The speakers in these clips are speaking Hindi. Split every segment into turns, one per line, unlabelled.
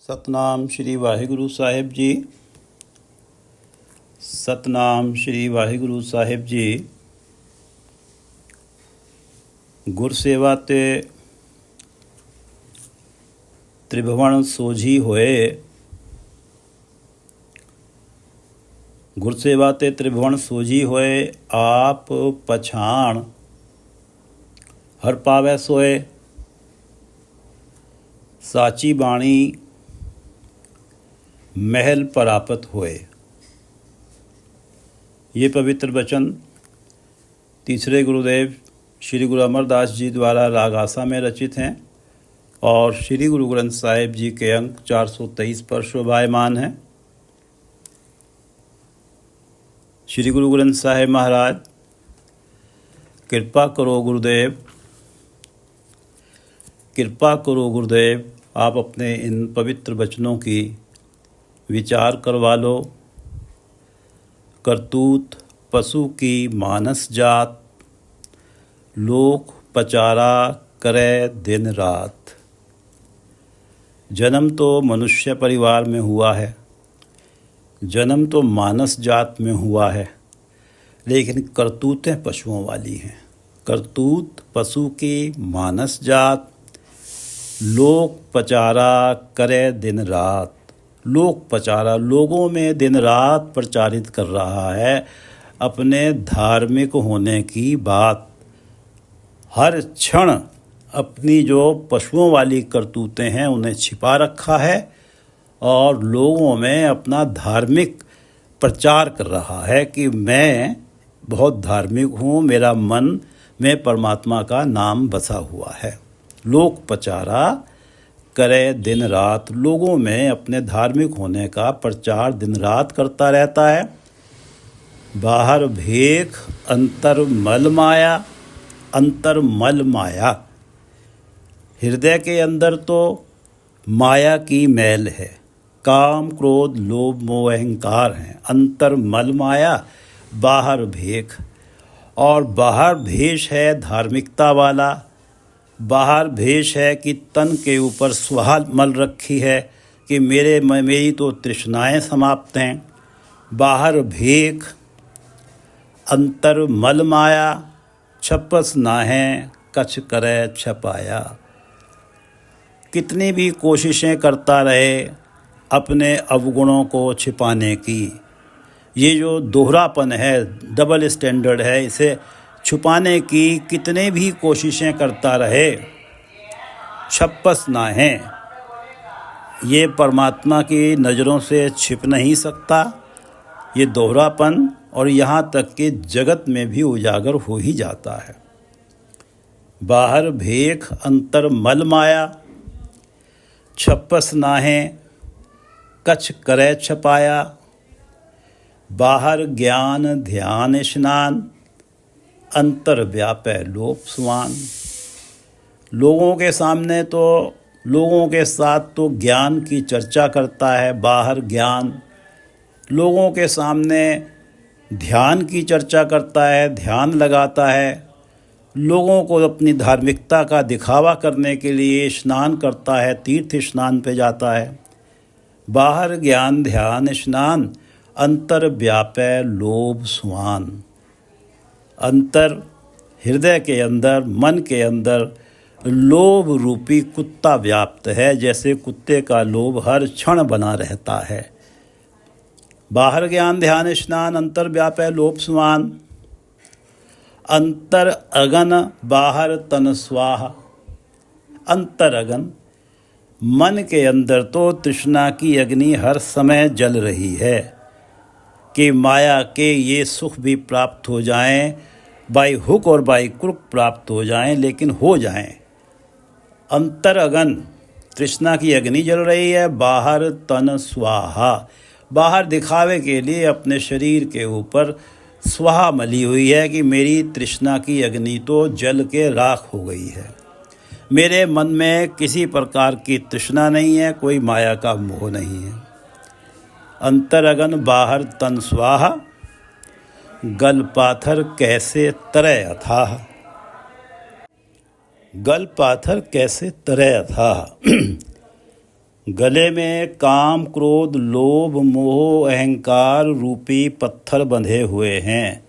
ਸਤਨਾਮ ਸ਼੍ਰੀ ਵਾਹਿਗੁਰੂ ਸਾਹਿਬ ਜੀ। ਸਤਨਾਮ ਸ਼੍ਰੀ ਵਾਹਿਗੁਰੂ ਸਾਹਿਬ ਜੀ। ਗੁਰਸੇਵਾ ਤੇ ਤ੍ਰਿਭਵਨ ਸੋਝੀ ਹੋਏ। ਗੁਰਸੇਵਾ ਤੇ ਤ੍ਰਿਭਵਨ ਸੋਝੀ ਹੋਏ, ਆਪ ਪਛਾਣ ਹਰ ਪਾਵੈ सोए। साची बाणी महल प्राप्त होए। ये पवित्र वचन तीसरे गुरुदेव श्री गुरु अमरदास जी द्वारा राग आसा में रचित हैं और श्री गुरु ग्रंथ साहिब जी के अंक 423 पर शोभायमान हैं। श्री गुरु ग्रंथ साहिब महाराज, कृपा करो गुरुदेव, कृपा करो गुरुदेव, आप अपने इन पवित्र वचनों की विचार करवा लो। करतूत पशु की मानस जात, लोक पचारा करे दिन रात। जन्म तो मनुष्य परिवार में हुआ है, जन्म तो मानस जात में हुआ है, लेकिन करतूतें पशुओं वाली हैं। करतूत पशु की मानस जात, लोक पचारा करे दिन रात। लोक पचारा लोगों में दिन रात प्रचारित कर रहा है अपने धार्मिक होने की बात। हर क्षण अपनी जो पशुओं वाली करतूतें हैं उन्हें छिपा रखा है और लोगों में अपना धार्मिक प्रचार कर रहा है कि मैं बहुत धार्मिक हूँ, मेरा मन में परमात्मा का नाम बसा हुआ है। लोक पचारा करे दिन रात, लोगों में अपने धार्मिक होने का प्रचार दिन रात करता रहता है। बाहर भेख अंतर मल माया, अंतर मल माया। हृदय के अंदर तो माया की मैल है, काम क्रोध लोभ मोह अहंकार हैं। अंतर मल माया, बाहर भेख। और बाहर भेष है धार्मिकता वाला, बाहर भेष है कि तन के ऊपर स्वाहा मल रखी है कि मेरी तो तृष्णाएं समाप्त हैं। बाहर भेख अंतर मल माया, छपस नाहें कछ करे छपाया। कितनी भी कोशिशें करता रहे अपने अवगुणों को छिपाने की, ये जो दोहरापन है, डबल स्टैंडर्ड है, इसे छुपाने की कितने भी कोशिशें करता रहे, छप्पस ना है। ये परमात्मा की नज़रों से छिप नहीं सकता। ये दोहरापन और यहाँ तक कि जगत में भी उजागर हो ही जाता है। बाहर भेख अंतर मल माया, छप्पस नाहे कछ करे छपाया। बाहर ज्ञान ध्यान स्नान, अंतर व्यापै लोप सुवान। लोगों के सामने तो लोगों के साथ तो ज्ञान की चर्चा करता है, बाहर ज्ञान। लोगों के सामने ध्यान की चर्चा करता है, ध्यान लगाता है। लोगों को अपनी धार्मिकता का दिखावा करने के लिए स्नान करता है, तीर्थ स्नान पे जाता है। बाहर ज्ञान ध्यान स्नान, अंतर व्यापै लोभ सुवान। अंतर हृदय के अंदर, मन के अंदर लोभ रूपी कुत्ता व्याप्त है, जैसे कुत्ते का लोभ हर क्षण बना रहता है। बाहर ज्ञान ध्यान स्नान, अंतर व्यापै लोभ सुवान। अंतर अगन बाहर तन स्वाहा। अंतर अगन, मन के अंदर तो तृष्णा की अग्नि हर समय जल रही है कि माया के ये सुख भी प्राप्त हो जाएं, बाई हुक और बाई क्रुक प्राप्त हो जाएं, लेकिन हो जाएं। अंतर अगन, तृष्णा की अग्नि जल रही है। बाहर तन स्वाहा, बाहर दिखावे के लिए अपने शरीर के ऊपर स्वाहा मली हुई है कि मेरी तृष्णा की अग्नि तो जल के राख हो गई है। मेरे मन में किसी प्रकार की तृष्णा नहीं है, कोई माया का मोह नहीं है। अंतर अगन बाहर तन स्वाहा, गल पाथर कैसे तरय अथाह। गल पाथर कैसे तरय अथाह। गले में काम क्रोध लोभ मोह अहंकार रूपी पत्थर बंधे हुए हैं।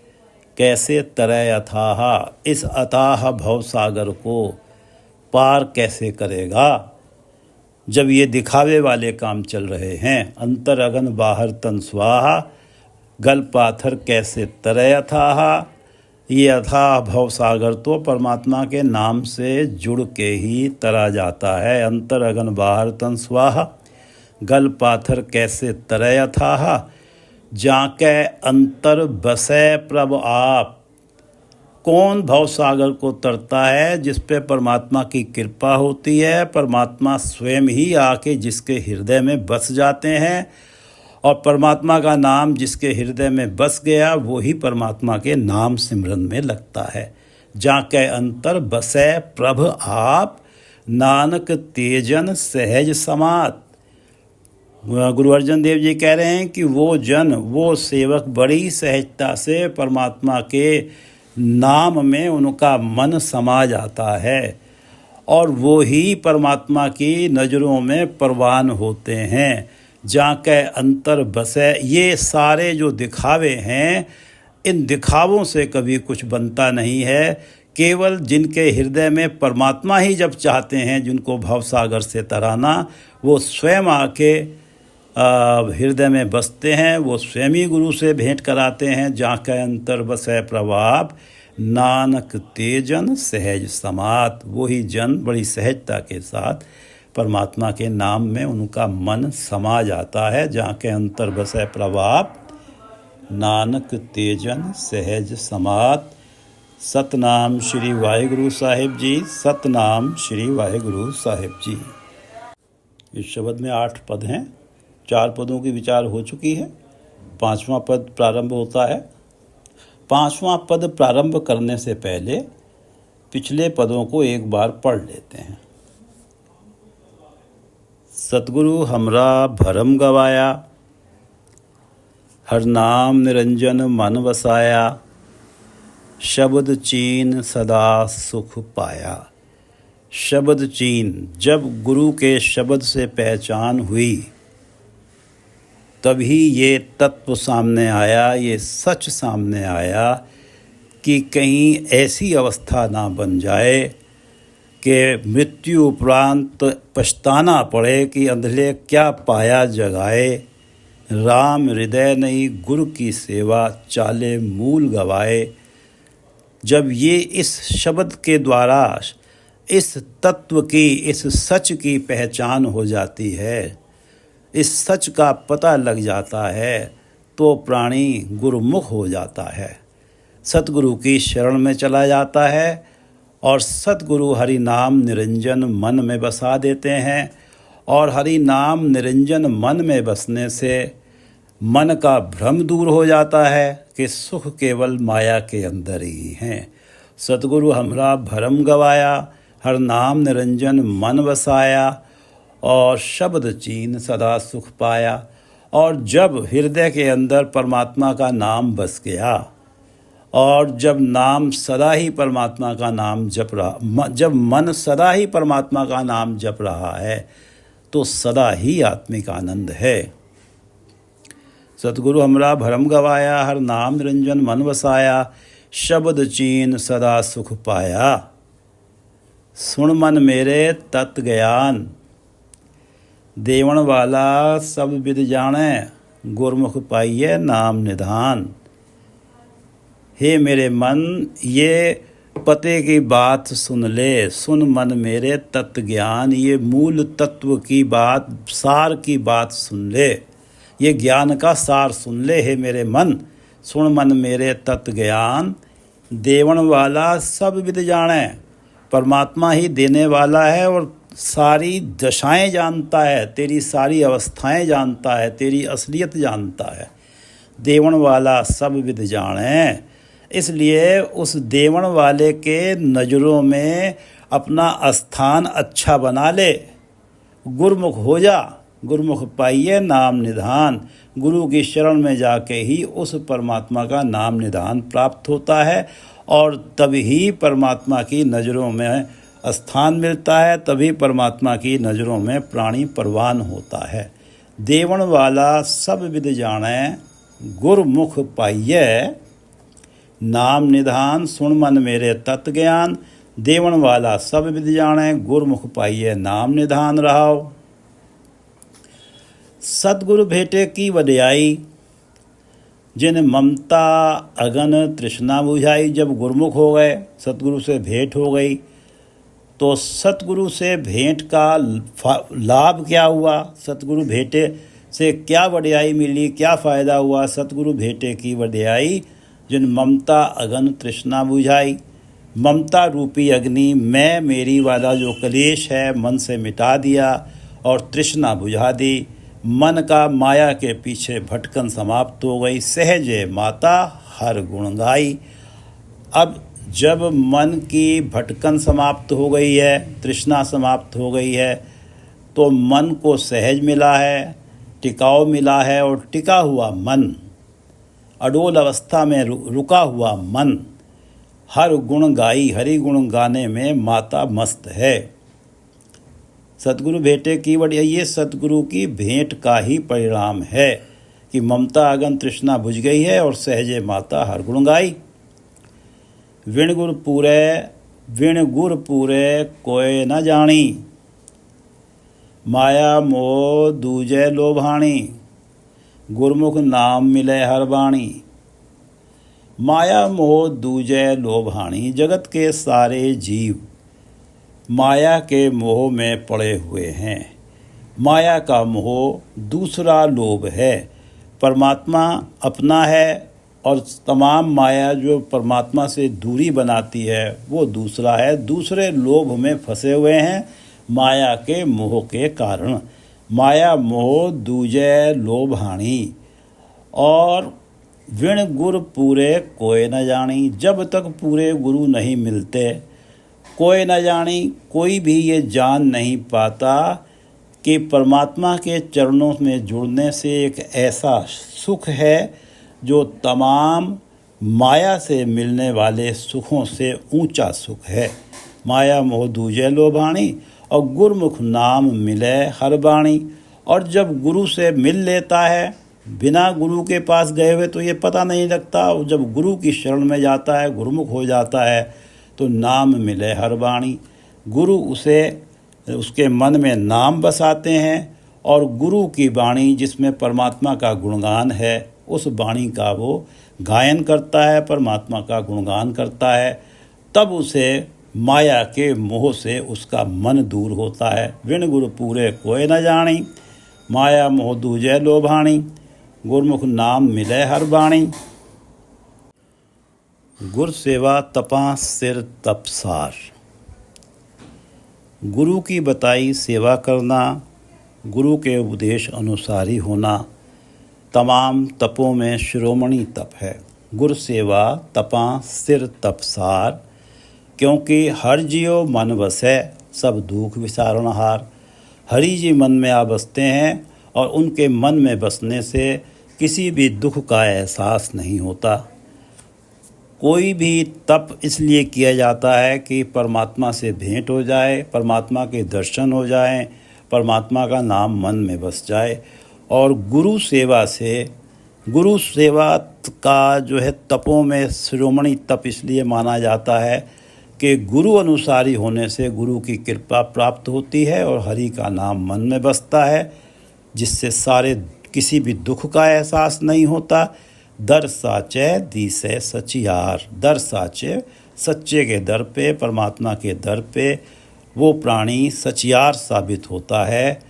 कैसे तरय अथाह, इस अथाह भवसागर को पार कैसे करेगा जब ये दिखावे वाले काम चल रहे हैं। अंतर अगन बाहर तन स्वाहा, गल पाथर कैसे तरय अथाह। ये अथाह भवसागर तो परमात्मा के नाम से जुड़ के ही तरा जाता है। अंतर अगन बाहर तन स्वाहा, गल पाथर कैसे तरय अथाह। जाके अंतर बसै प्रभ आप, कौन भवसागर को तरता है? जिस पे परमात्मा की कृपा होती है। परमात्मा स्वयं ही आके जिसके हृदय में बस जाते हैं, और परमात्मा का नाम जिसके हृदय में बस गया वो ही परमात्मा के नाम सिमरन में लगता है। जाके अंतर बसै प्रभ आप, नानक तेजन सहज समात। गुरु अर्जन देव जी कह रहे हैं कि वो जन, वो सेवक बड़ी सहजता से परमात्मा के नाम में उनका मन समा जाता है, और वो ही परमात्मा की नज़रों में परवान होते हैं। जाके अंतर बसे, ये सारे जो दिखावे हैं, इन दिखावों से कभी कुछ बनता नहीं है। केवल जिनके हृदय में परमात्मा ही जब चाहते हैं जिनको भवसागर से तराना, वो स्वयं आके हृदय में बसते हैं, वो स्वयं ही गुरु से भेंट कराते हैं। जाके अंतर बसै प्रभाव, नानक तेजन सहज समात। वही जन बड़ी सहजता के साथ परमात्मा के नाम में उनका मन समा जाता है। जाके अंतर बसै प्रभाव, नानक तेजन सहज समात। सतनाम श्री वाहिगुरु साहिब जी, सतनाम श्री वाहिगुरु साहिब जी। इस शब्द में 8 पद हैं। 4 पदों की विचार हो चुकी है। 5वां पद प्रारंभ होता है। 5वां पद प्रारंभ करने से पहले पिछले पदों को एक बार पढ़ लेते हैं। सतगुरु हमरा भरम गवाया, हर नाम निरंजन मन वसाया। शब्द चीन सदा सुख पाया। शब्द चीन, जब गुरु के शब्द से पहचान हुई तभी ये तत्व सामने आया, ये सच सामने आया कि कहीं ऐसी अवस्था ना बन जाए कि मृत्यु उपरांत पछताना पड़े कि अंधले क्या पाया जगाए। राम हृदय नहीं गुरु की सेवा, चाले मूल गवाए। जब ये इस शब्द के द्वारा इस तत्व की, इस सच की पहचान हो जाती है, इस सच का पता लग जाता है, तो प्राणी गुरुमुख हो जाता है, सतगुरु की शरण में चला जाता है, और सतगुरु हरि नाम निरंजन मन में बसा देते हैं। और हरि नाम निरंजन मन में बसने से मन का भ्रम दूर हो जाता है कि सुख केवल माया के अंदर ही हैं। सतगुरु हमरा भरम गवाया, हर नाम निरंजन मन बसाया, और शब्द चीन सदा सुख पाया। और जब हृदय के अंदर परमात्मा का नाम बस गया, और जब नाम सदा ही परमात्मा का नाम जप रहा, जब मन सदा ही परमात्मा का नाम जप रहा है, तो सदा ही आत्मिक आनंद है। सतगुरु हमरा भरम गवाया, हर नाम निरंजन मन वसाया। शब्द चीन सदा सुख पाया। सुन मन मेरे तत् ज्ञान, देवण वाला सब विद जाने। गुरमुख पाइये नाम निधान। हे मेरे मन, ये पते की बात सुन ले। सुन मन मेरे तत्व ज्ञान, ये मूल तत्व की बात, सार की बात सुन ले। ये ज्ञान का सार सुन ले हे मेरे मन। सुन मन मेरे तत्व ज्ञान, देवण वाला सब विद जाने। परमात्मा ही देने वाला है और सारी दशाएं जानता है, तेरी सारी अवस्थाएं जानता है, तेरी असलियत जानता है। देवण वाला सब विद जाने, इसलिए उस देवण वाले के नज़रों में अपना स्थान अच्छा बना ले। गुरमुख हो जा। गुरमुख पाइये नाम निधान। गुरु की शरण में जाके ही उस परमात्मा का नाम निधान प्राप्त होता है, और तभी परमात्मा की नज़रों में स्थान मिलता है, तभी परमात्मा की नज़रों में प्राणी परवान होता है। देवण वाला सब विद जाने, गुरमुख पाइये नाम निधान, सुन मन मेरे तत्व ज्ञान। देवण वाला सब विद जाने, गुरमुख पाइये नाम निधान रहाओ। सतगुरु भेटे की वड्याई, जिन ममता अगन तृष्णा बुझाई। जब गुरमुख हो गए, सतगुरु से भेंट हो गई, तो सतगुरु से भेंट का लाभ क्या हुआ, सतगुरु भेटे से क्या वड्याई मिली, क्या फ़ायदा हुआ। सतगुरु भेटे की वड्याई, जिन ममता अगन तृष्णा बुझाई। ममता रूपी अग्नि, मैं मेरी वाला जो कलेश है मन से मिटा दिया और तृष्णा बुझा दी। मन का माया के पीछे भटकन समाप्त हो गई। सहजे माता हर गुण गाई। अब जब मन की भटकन समाप्त हो गई है, तृष्णा समाप्त हो गई है, तो मन को सहज मिला है, टिकाव मिला है। और टिका हुआ मन, अडोल अवस्था में रुका हुआ मन हर गुण गाई। हरि गुण गाने में माता मस्त है। सतगुरु भेटे की वड्याई, ये सतगुरु की भेंट का ही परिणाम है कि ममता अगन तृष्णा बुझ गई है और सहजे माता हर गुण गाई। विण गुर पूरे कोय न जानी, माया मोह दूजे लोभाणी। गुरमुख नाम मिले हर बाणी। माया मोह दूजे लोभाणी, जगत के सारे जीव माया के मोह में पड़े हुए हैं। माया का मोह दूसरा लोभ है। परमात्मा अपना है और तमाम माया जो परमात्मा से दूरी बनाती है वो दूसरा है। दूसरे लोभ में फंसे हुए हैं माया के मोह के कारण। माया मोह दूजे लोभाणी। और विण गुर पूरे कोय न जानी, जब तक पूरे गुरु नहीं मिलते कोई न जानी, कोई भी ये जान नहीं पाता कि परमात्मा के चरणों में जुड़ने से एक ऐसा सुख है जो तमाम माया से मिलने वाले सुखों से ऊंचा सुख है। माया मोह दूजे लोभाणी और गुरमुख नाम मिले हर बाणी। और जब गुरु से मिल लेता है, बिना गुरु के पास गए हुए तो ये पता नहीं लगता। और जब गुरु की शरण में जाता है, गुरुमुख हो जाता है, तो नाम मिले हर बाणी। गुरु उसके मन में नाम बसाते हैं और गुरु की वाणी जिसमें परमात्मा का गुणगान है, उस वाणी का वो गायन करता है, परमात्मा का गुणगान करता है। तब उसे माया के मोह से उसका मन दूर होता है। विण गुरु पूरे कोय न जानी, माया मोह दूजे लोभाणी। गुरमुख नाम मिले हर बाणी। गुर सेवा तपा सिर तपसार। गुरु की बताई सेवा करना, गुरु के उपदेश अनुसार ही होना तमाम तपों में शिरोमणि तप है। गुर सेवा तपा सिर तपसार, क्योंकि हर जियो मन बसै सब दुख विसारणहार। हरि जी मन में आ बसते हैं और उनके मन में बसने से किसी भी दुख का एहसास नहीं होता। कोई भी तप इसलिए किया जाता है कि परमात्मा से भेंट हो जाए, परमात्मा के दर्शन हो जाएं, परमात्मा का नाम मन में बस जाए। और गुरु सेवा का जो है तपों में शिरोमणि तप इसलिए माना जाता है कि गुरु अनुसारी होने से गुरु की कृपा प्राप्त होती है और हरि का नाम मन में बसता है, जिससे किसी भी दुख का एहसास नहीं होता। दर साचे दीसे सचियार। दर साचे, सच्चे के दर पे, परमात्मा के दर पे वो प्राणी सचियार साबित होता है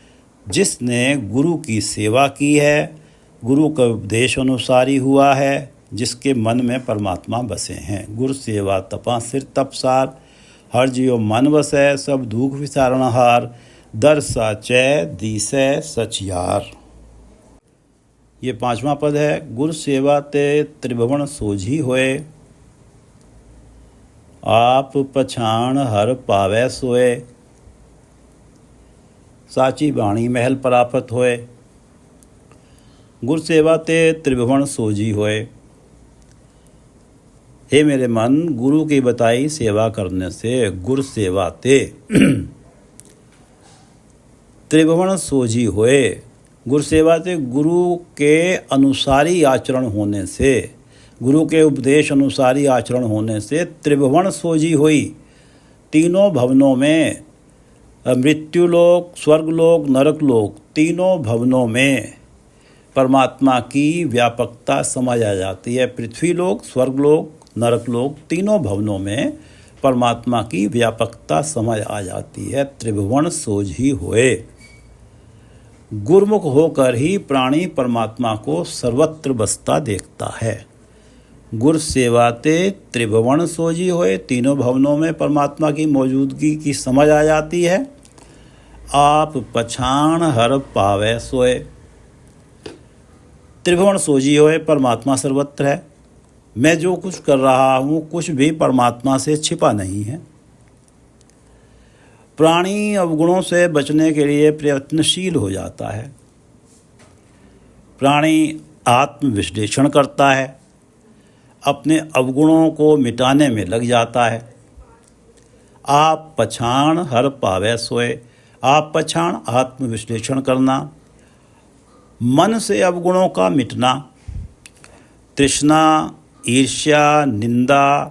जिसने गुरु की सेवा की है, गुरु का उपदेश अनुसारी हुआ है, जिसके मन में परमात्मा बसे हैं। गुरु सेवा तपा सिर तपसार, हर जियो मन बसै सब दुख विसारणहार। दर साचे दीसे सचियार। ये 5वां पद है। गुर सेवा ते त्रिभुवन सोझी होए, आप पछाण हर पावै सोए। साची बाणी महल प्राप्त होए। गुर सेवा ते त्रिभुवन सोझी होए। हे मेरे मन, गुरु की बताई सेवा करने से गुर सेवा ते त्रिभुवन सोझी होए। गुर सेवा ते गुरु के अनुसारी आचरण होने से, गुरु के उपदेश अनुसारी आचरण होने से त्रिभुवन सोझी हुई। तीनों भवनों में, मृत्युलोक, स्वर्गलोक, नरकलोक, तीनों भवनों में परमात्मा की व्यापकता समझ आ जाती है। पृथ्वी लोक, स्वर्गलोक, नरकलोक, तीनों भवनों में परमात्मा की व्यापकता समझ आ जाती है। त्रिभुवन सोझी होए। गुरमुख होकर ही प्राणी परमात्मा को सर्वत्र बसता देखता है। गुर सेवाते त्रिभुवन सोझी होए। तीनों भवनों में परमात्मा की मौजूदगी की समझ आ जाती है। आप पछाण हर पावे सोए। त्रिभुवन सोझी होए, परमात्मा सर्वत्र है। मैं जो कुछ कर रहा हूँ कुछ भी परमात्मा से छिपा नहीं है। प्राणी अवगुणों से बचने के लिए प्रयत्नशील हो जाता है। प्राणी आत्मविश्लेषण करता है, अपने अवगुणों को मिटाने में लग जाता है। आप पछाण हर पावे सोए। आप पछाण आत्मविश्लेषण करना, मन से अवगुणों का मिटना, तृष्णा, ईर्ष्या, निंदा,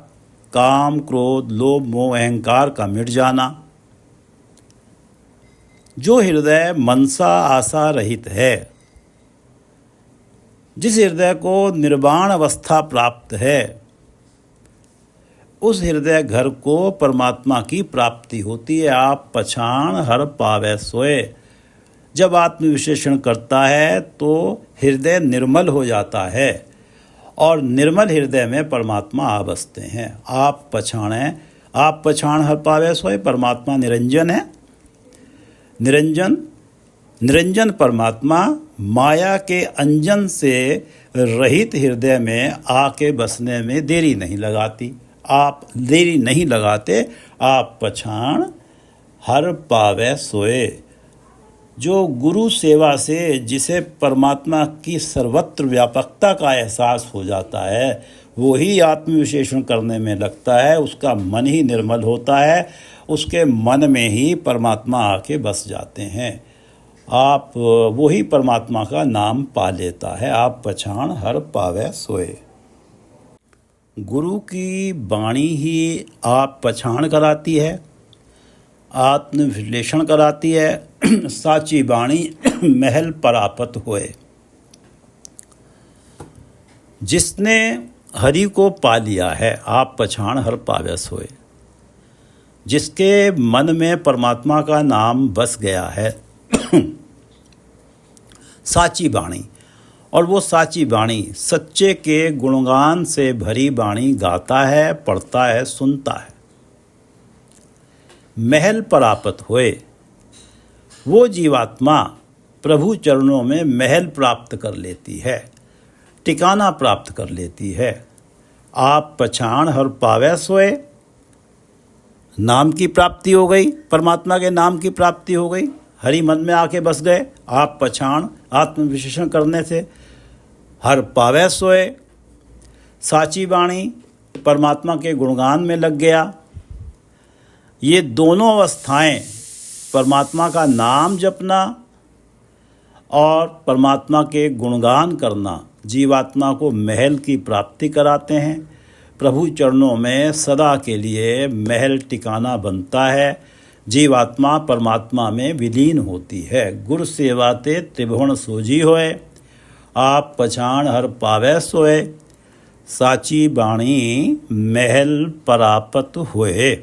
काम, क्रोध, लोभ, मोह, अहंकार का मिट जाना। जो हृदय मनसा आशा रहित है, जिस हृदय को निर्वाण अवस्था प्राप्त है, उस हृदय घर को परमात्मा की प्राप्ति होती है। आप पछाण हर पावे सोए। जब आत्मविश्लेषण करता है तो हृदय निर्मल हो जाता है और निर्मल हृदय में परमात्मा आ बसते हैं। आप पछाण हर पावे सोए। परमात्मा निरंजन है। निरंजन परमात्मा माया के अंजन से रहित हृदय में आके बसने में देरी नहीं लगाती। आप देरी नहीं लगाते। आप पछाण हर पावे सोए। जो गुरु सेवा से जिसे परमात्मा की सर्वत्र व्यापकता का एहसास हो जाता है, वो ही आत्मविश्लेषण करने में लगता है। उसका मन ही निर्मल होता है। उसके मन में ही परमात्मा आके बस जाते हैं। आप वो ही परमात्मा का नाम पा लेता है। आप पछाण हर पावे सोए। गुरु की वाणी ही आप पछाण कराती है, आत्मविश्लेषण कराती है। साची वाणी महल परापत होए। जिसने हरि को पा लिया है, आप पछाण हर पावे सोए। जिसके मन में परमात्मा का नाम बस गया है, साची वाणी, और वो साची वाणी सच्चे के गुणगान से भरी वाणी गाता है, पढ़ता है, सुनता है। महल परापत होए। वो जीवात्मा प्रभु चरणों में महल प्राप्त कर लेती है, ठिकाना प्राप्त कर लेती है। आप पछाण हर पावे सोए। नाम की प्राप्ति हो गई, परमात्मा के नाम की प्राप्ति हो गई। हरि मन में आके बस गए। आप पछाण आत्मविश्लेषण करने से हर पावे सोए। साची वाणी परमात्मा के गुणगान में लग गया। ये दोनों अवस्थाएं, परमात्मा का नाम जपना और परमात्मा के गुणगान करना, जीवात्मा को महल की प्राप्ति कराते हैं। प्रभु चरणों में सदा के लिए महल ठिकाना बनता है। जीवात्मा परमात्मा में विलीन होती है। गुर सेवाते त्रिभुवन सोझी होए। आप पछाण हर पावे सोए। साची वाणी महल परापत होए।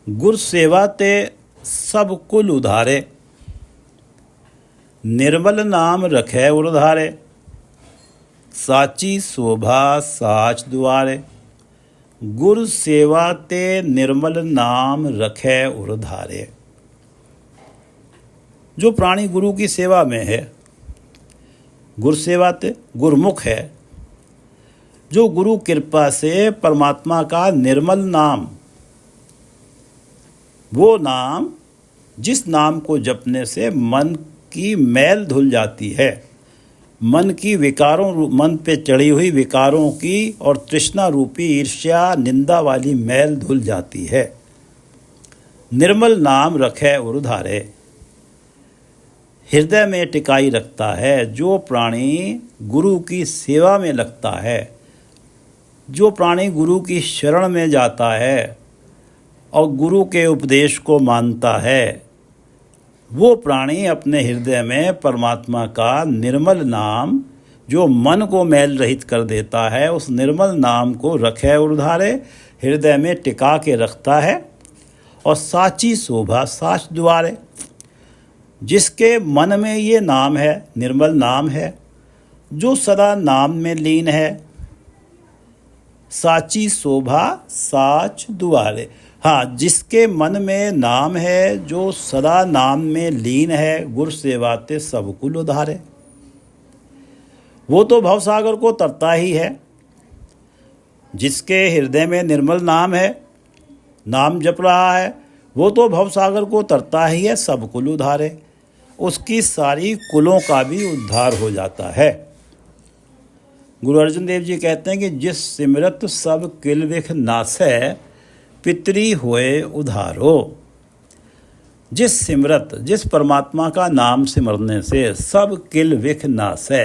गुर सेवाते सब कुल उधारे। निर्मल नाम रखे उरधारे। साची शोभा साच दुआरे। गुर सेवाते निर्मल नाम रखे उरधारे। जो प्राणी गुरु की सेवा में है, गुर सेवाते गुरमुख है। जो गुरु कृपा से परमात्मा का निर्मल नाम, वो नाम जिस नाम को जपने से मन की मैल धुल जाती है, मन की मन पे चढ़ी हुई विकारों की और तृष्णा रूपी ईर्ष्या निंदा वाली मैल धुल जाती है। निर्मल नाम रखे उर्धारे, हृदय में टिकाई रखता है। जो प्राणी गुरु की सेवा में लगता है, जो प्राणी गुरु की शरण में जाता है और गुरु के उपदेश को मानता है, वो प्राणी अपने हृदय में परमात्मा का निर्मल नाम, जो मन को मैल रहित कर देता है, उस निर्मल नाम को रखे उर्धारे, हृदय में टिका के रखता है। और साची शोभा साच द्वारे, जिसके मन में ये नाम है, निर्मल नाम है, जो सदा नाम में लीन है। साची शोभा साच द्वारे, हाँ, जिसके मन में नाम है, जो सदा नाम में लीन है, गुर सेवाते सब कुल उधारे। वो तो भवसागर को तरता ही है। जिसके हृदय में निर्मल नाम है, नाम जप रहा है, वो तो भवसागर को तरता ही है, सब कुल उधारे। उसकी सारी कुलों का भी उद्धार हो जाता है। गुरु अर्जुन देव जी कहते हैं कि जिस सिमरत सब किल विख नासै, पितरी होए उधारो। जिस सिमरत, जिस परमात्मा का नाम सिमरने से सब किल विख नासै,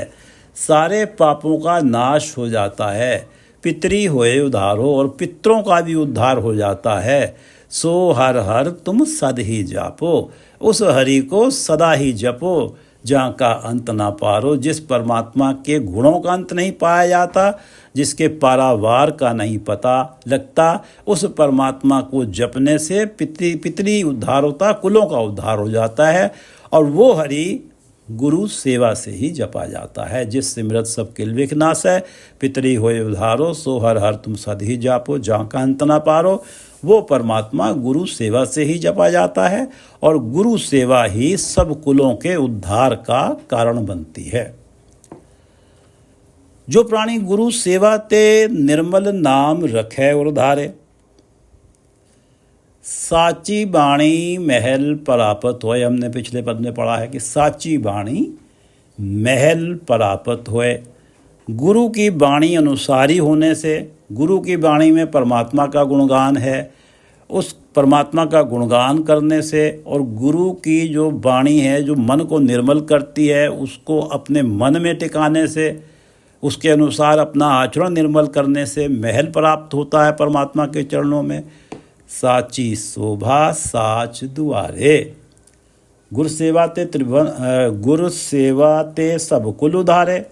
सारे पापों का नाश हो जाता है। पितरी होए उधारो, और पितरों का भी उद्धार हो जाता है। सो हर हर तुम सद ही जापो, उस हरि को सदा ही जपो, जहाँ का अंत ना पारो। जिस परमात्मा के गुणों का अंत नहीं पाया जाता, जिसके पारावार का नहीं पता लगता, उस परमात्मा को जपने से पितरी उद्धार होता, कुलों का उद्धार हो जाता है। और वो हरि गुरु सेवा से ही जपा जाता है। जिस सिमरत सब किल विख नासै, पितरी होए उधारो, सो हर हर तुम सद ही जापो, जहाँ का अंत ना पारो। वो परमात्मा गुरु सेवा से ही जपा जाता है, और गुरु सेवा ही सब कुलों के उद्धार का कारण बनती है। जो प्राणी गुरु सेवा ते निर्मल नाम रखे उर्धारे, साची बाणी महल परापत होए। हमने पिछले पद में पढ़ा है कि साची बाणी महल परापत होए। गुरु की बाणी अनुसारी होने से, गुरु की बाणी में परमात्मा का गुणगान है, उस परमात्मा का गुणगान करने से, और गुरु की जो बाणी है जो मन को निर्मल करती है, उसको अपने मन में टिकाने से, उसके अनुसार अपना आचरण निर्मल करने से महल प्राप्त होता है परमात्मा के चरणों में। साची शोभा साच दुआरे, गुर सेवा ते सब कुल उधारे,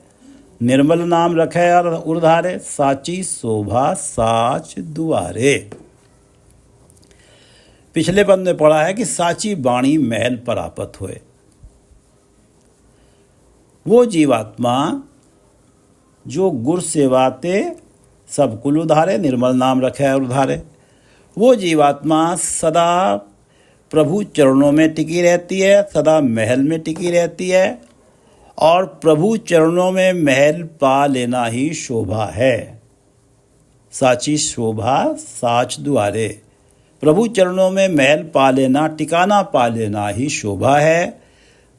निर्मल नाम रखे उर्धारे, साची शोभा साच दुआरे। पिछले पद में पढ़ा है कि साची बाणी महल परापत होए। वो जीवात्मा जो गुर सेवाते सब कुल उधारे, निर्मल नाम रखे उधारे, वो जीवात्मा सदा प्रभु चरणों में टिकी रहती है, सदा महल में टिकी रहती है। और प्रभु चरणों में महल पा लेना ही शोभा है। साची शोभा साच दुआरे, प्रभु चरणों में महल पा लेना, टिकाना पा लेना ही शोभा है।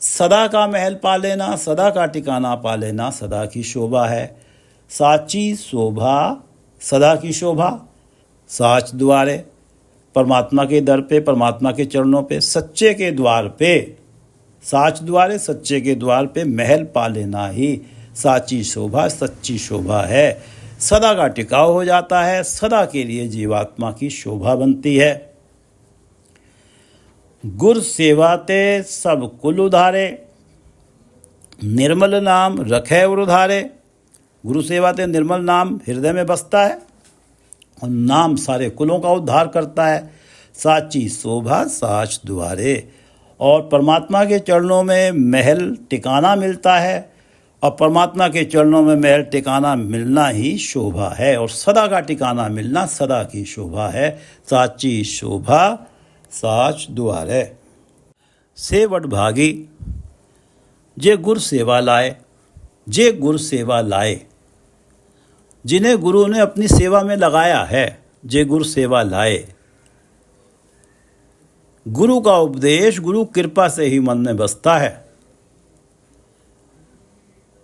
सदा का महल पा लेना, सदा का टिकाना पा लेना सदा की शोभा है। साची शोभा सदा की शोभा, साच द्वारे, परमात्मा के दर पे, परमात्मा के चरणों पे, सच्चे के द्वार पे, साच द्वारे सच्चे के द्वार पे महल पा लेना ही साची शोभा, सच्ची शोभा है। सदा का टिकाव हो जाता है, सदा के लिए जीवात्मा की शोभा बनती है। गुर सेवाते सब कुल उधारे, निर्मल नाम रखे उधारे। गुरु सेवाते निर्मल नाम हृदय में बसता है और नाम सारे कुलों का उद्धार करता है। साची शोभा साच द्वारे, और परमात्मा के चरणों में महल टिकाना मिलता है, और परमात्मा के चरणों में महल टिकाना मिलना ही शोभा है, और सदा का टिकाना मिलना सदा की शोभा है। साची शोभा साच द्वारे। सेवट भागी जे गुर सेवा लाए, जे गुर सेवा लाए, जिन्हें गुरु ने अपनी सेवा में लगाया है, जे गुर सेवा लाए। गुरु का उपदेश गुरु कृपा से ही मन में बसता है।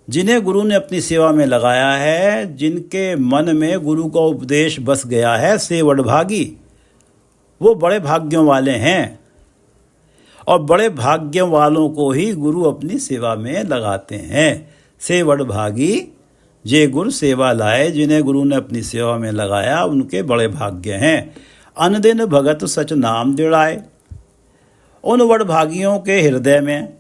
जिन्हें गुरु ने अपनी सेवा में लगाया है, जिनके मन में गुरु का उपदेश बस गया है, से वडभागी, वो बड़े भाग्यों वाले हैं। और बड़े भाग्यों वालों को ही गुरु अपनी सेवा में लगाते हैं। से वडभागी जे गुरु सेवा लाए, जिन्हें गुरु ने अपनी सेवा में लगाया उनके बड़े भाग्य हैं। अन दिन भगत सच नाम दृढ़ाए, उन वडभागियों के हृदय में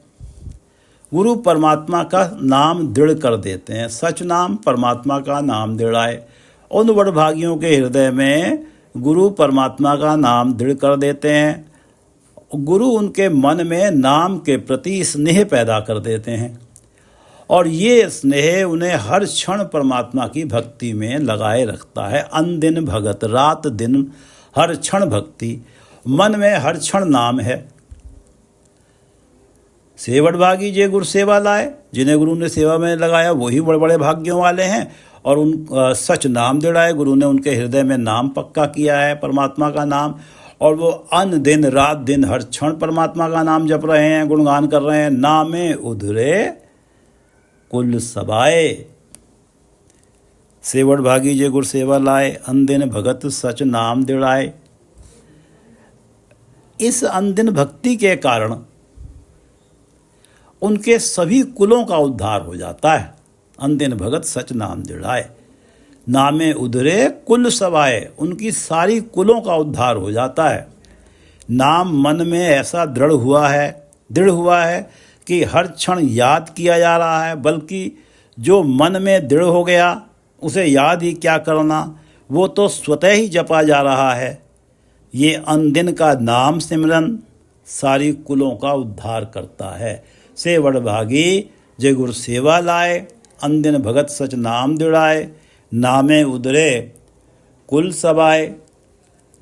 गुरु परमात्मा का नाम दृढ़ कर देते हैं। सच नाम परमात्मा का नाम दृढ़ाए, उन वडभागियों के हृदय में गुरु परमात्मा का नाम दृढ़ कर देते हैं। गुरु उनके मन में नाम के प्रति स्नेह पैदा कर देते हैं और ये स्नेह उन्हें हर क्षण परमात्मा की भक्ति में लगाए रखता है। अन दिन भगत, रात दिन हर क्षण भक्ति, मन में हर क्षण नाम है। से वडभागी जे गुरु सेवा लाए, जिन्हें गुरु ने सेवा में लगाया वही बड़े बड़े भाग्यों वाले हैं। और उन सच नाम दृढ़ाए, गुरु ने उनके हृदय में नाम पक्का किया है, परमात्मा का नाम। और वो अन दिन रात दिन हर क्षण परमात्मा का नाम जप रहे हैं, गुणगान कर रहे हैं। नामे उधरे कुल सबाए, से वडभागी जे गुरु सेवा लाए, अन दिन भगत सच नाम दृढ़ाए। इस अन दिन भक्ति के कारण उनके सभी कुलों का उद्धार हो जाता है। अन दिन भगत सच नाम दृढ़ाए, नामे उधरे कुल सबाए, उनकी सारी कुलों का उद्धार हो जाता है। नाम मन में ऐसा दृढ़ हुआ है कि हर क्षण याद किया जा रहा है, बल्कि जो मन में दृढ़ हो गया उसे याद ही क्या करना, वो तो स्वतः ही जपा जा रहा है। ये अन दिन का नाम सिमरन सारी कुलों का उद्धार करता है। से वडभागी जे गुरु सेवा लाए, अन दिन भगत सच नाम दृढ़ाए, नामे उदरे कुल सबाए।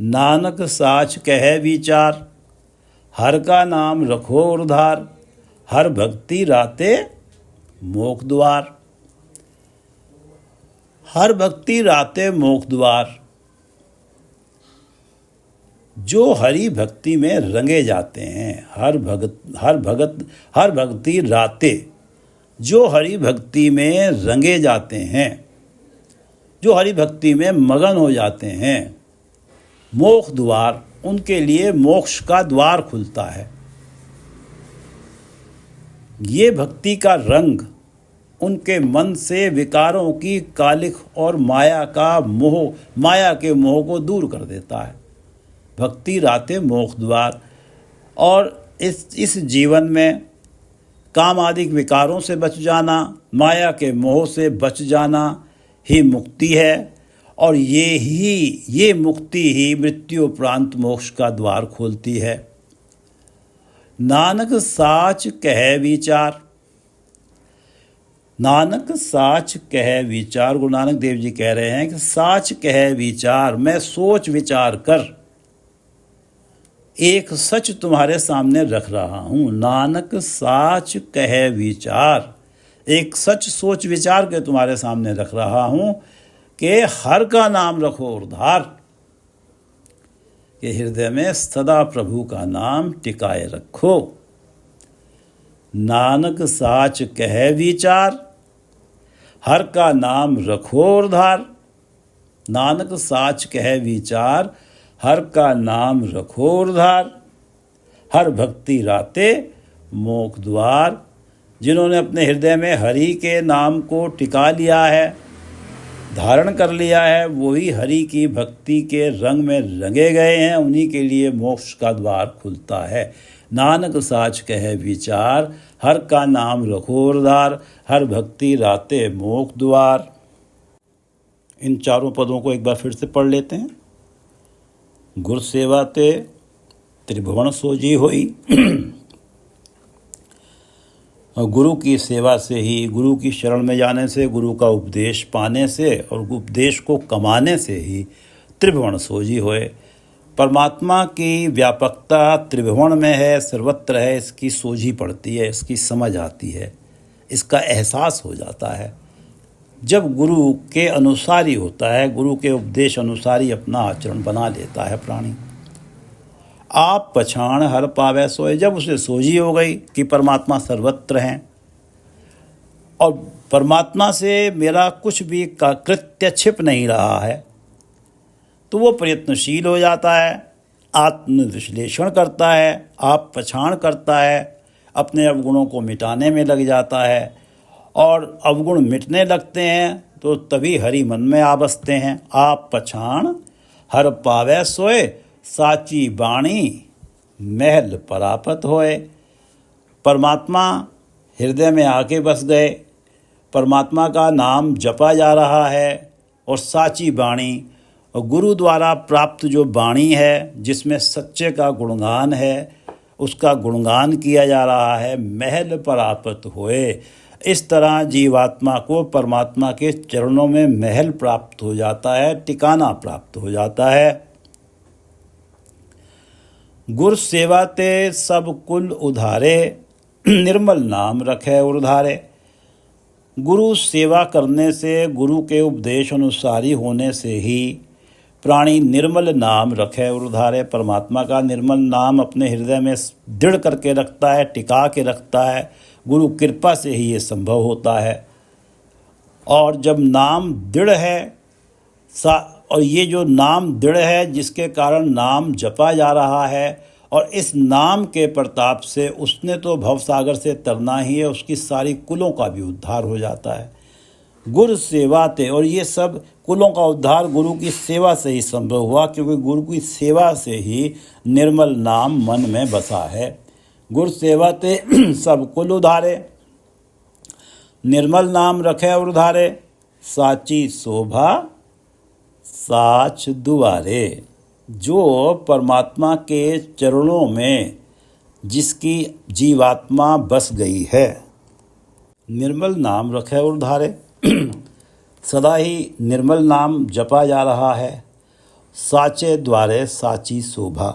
नानक साच कह विचार, हर का नाम रखो उधार, हर भक्ति राते मोक्ष द्वार। हर भक्ति राते मोक्ष द्वार, जो हरि भक्ति में रंगे जाते हैं। हर भक्ति राते, जो हरि भक्ति में रंगे जाते हैं, जो हरि भक्ति में मगन हो जाते हैं, मोक्ष द्वार, उनके लिए मोक्ष का द्वार खुलता है। ये भक्ति का रंग उनके मन से विकारों की कालिख और माया के मोह को दूर कर देता है। भक्ति राते मोक्ष द्वार। और इस जीवन में काम आदि विकारों से बच जाना, माया के मोह से बच जाना ही मुक्ति है। और ये मुक्ति ही मृत्यु उपरांत मोक्ष का द्वार खोलती है। नानक साच कह विचार, नानक साच कह विचार। गुरु नानक देव जी कह रहे हैं कि साच कह विचार, मैं सोच विचार कर एक सच तुम्हारे सामने रख रहा हूँ। नानक साच कह विचार, एक सच सोच विचार के तुम्हारे सामने रख रहा हूँ कि हर का नाम रखो उधार, कि हृदय में सदा प्रभु का नाम टिकाए रखो। नानक साच कह विचार, हर का नाम रखो उधार। नानक साच कह विचार, हर का नाम रखो उधार। हर भक्ति राते मोक्ष द्वार। जिन्होंने अपने हृदय में हरि के नाम को टिका लिया है, धारण कर लिया है, वही हरि की भक्ति के रंग में रंगे गए हैं, उन्हीं के लिए मोक्ष का द्वार खुलता है। नानक साच कह विचार, हर का नाम रखो उधार। हर भक्ति राते मोक्ष द्वार। इन चारों पदों को एक बार फिर से पढ़ लेते हैं। गुरु सेवा ते त्रिभुवन सोजी होई। गुरु की सेवा से ही, गुरु की शरण में जाने से, गुरु का उपदेश पाने से और उपदेश को कमाने से ही त्रिभुवन सोजी होए। परमात्मा की व्यापकता त्रिभुवन में है, सर्वत्र है, इसकी सोझी पड़ती है, इसकी समझ आती है, इसका एहसास हो जाता है जब गुरु के अनुसारी होता है, गुरु के उपदेश अनुसारी अपना आचरण बना लेता है प्राणी। आप पछाण हर पावे सोए, जब उसे सोझी हो गई कि परमात्मा सर्वत्र हैं और परमात्मा से मेरा कुछ भी कृत्य छिप नहीं रहा है, तो वो प्रयत्नशील हो जाता है, आत्मविश्लेषण करता है, आप पछाण करता है, अपने अवगुणों को मिटाने में लग जाता है। और अवगुण मिटने लगते हैं तो तभी हरि मन में आ बसते हैं। आप पछाण हर पावै सोए, साची बाणी महल परापत होए। परमात्मा हृदय में आके बस गए, परमात्मा का नाम जपा जा रहा है और साची बाणी और गुरु द्वारा प्राप्त जो बाणी है जिसमें सच्चे का गुणगान है, उसका गुणगान किया जा रहा है, महल परापत होए। इस तरह जीवात्मा को परमात्मा के चरणों में महल प्राप्त हो जाता है, टिकाना प्राप्त हो जाता है। गुर सेवा ते सब कुल उधारे, निर्मल नाम रखे उधारे। गुरु सेवा करने से, गुरु के उपदेश अनुसारी होने से ही प्राणी निर्मल नाम रखे और उधारे। परमात्मा का निर्मल नाम अपने हृदय में दृढ़ करके रखता है, टिका के रखता है। गुरु कृपा से ही ये संभव होता है। और जब नाम दृढ़ है और ये जो नाम दृढ़ है जिसके कारण नाम जपा जा रहा है, और इस नाम के प्रताप से उसने तो भवसागर से तरना ही है, उसकी सारी कुलों का भी उद्धार हो जाता है। गुरु सेवा ते, और ये सब कुलों का उद्धार गुरु की सेवा से ही संभव हुआ, क्योंकि गुरु की सेवा से ही निर्मल नाम मन में बसा है। गुरु सेवा ते सब कुल उधारे, निर्मल नाम रखे और उधारे। साची शोभा साच दुआरे। जो परमात्मा के चरणों में जिसकी जीवात्मा बस गई है, निर्मल नाम रखे और उधारे, सदा ही निर्मल नाम जपा जा रहा है। साचे द्वारे साची शोभा।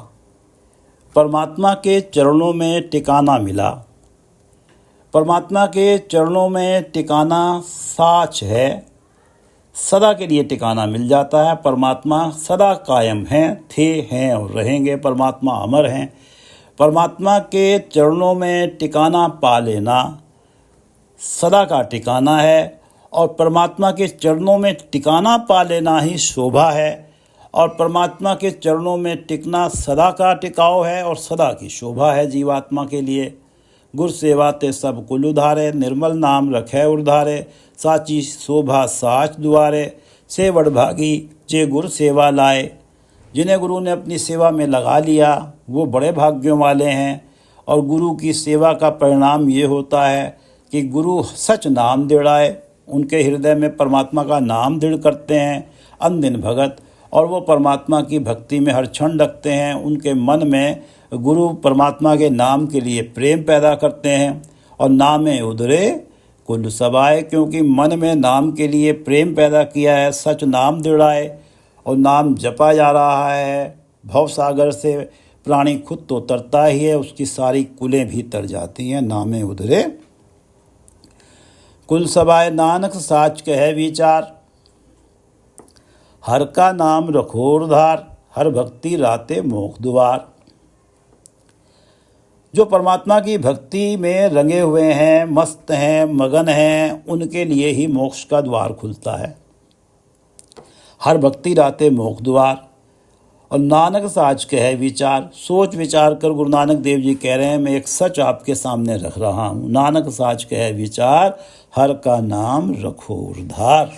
परमात्मा के चरणों में टिकाना मिला। परमात्मा के चरणों में टिकाना साच है, सदा के लिए टिकाना मिल जाता है। परमात्मा सदा कायम हैं, थे, हैं और रहेंगे। परमात्मा अमर हैं। परमात्मा के चरणों में टिकाना पा लेना सदा का टिकाना है, और परमात्मा के चरणों में टिकाना पा लेना ही शोभा है। और परमात्मा के चरणों में टिकना सदा का टिकाव है और सदा की शोभा है जीवात्मा के लिए। गुर सेवा ते सब कुल उधारे, निर्मल नाम रखे उधारे। साची शोभा साच दुआरे, से वडभागी जे गुर सेवा लाए। जिन्हें गुरु ने अपनी सेवा में लगा लिया वो बड़े भाग्यों वाले हैं। और गुरु की सेवा का परिणाम ये होता है कि गुरु सच नाम दृढ़ाए, उनके हृदय में परमात्मा का नाम दृढ़ करते हैं अनदिन भगत, और वो परमात्मा की भक्ति में हर क्षण रखते हैं। उनके मन में गुरु परमात्मा के नाम के लिए प्रेम पैदा करते हैं। और नामे उधरे कुल सबाए, क्योंकि मन में नाम के लिए प्रेम पैदा किया है, सच नाम दृढ़ाए और नाम जपा जा रहा है। भवसागर से प्राणी खुद तो तरता ही है, उसकी सारी कुलें भी तर जाती हैं। नामे उधरे कुल सबाए, नानक साच कहे विचार। हर का नाम रखो उधार, हर भक्ति राते मोक्ष द्वार। जो परमात्मा की भक्ति में रंगे हुए हैं, मस्त हैं, मगन हैं, उनके लिए ही मोक्ष का द्वार खुलता है। हर भक्ति राते मोक्ष द्वार। और नानक साच कहे विचार। सोच विचार कर गुरु नानक देव जी कह रहे हैं, मैं एक सच आपके सामने रख रहा हूँ। नानक साच कहे विचार, हर का नाम रखो उधार।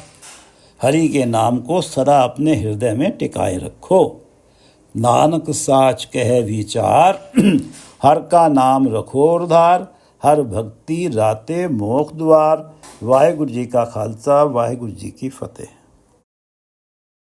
हरि के नाम को सदा अपने हृदय में टिकाए रखो। नानक साच कहे विचार, हर का नाम रखो उधार। हर भक्ति राते मोक्ष द्वार। वाहिगुरु जी का खालसा, वाहिगुरु जी की फतेह।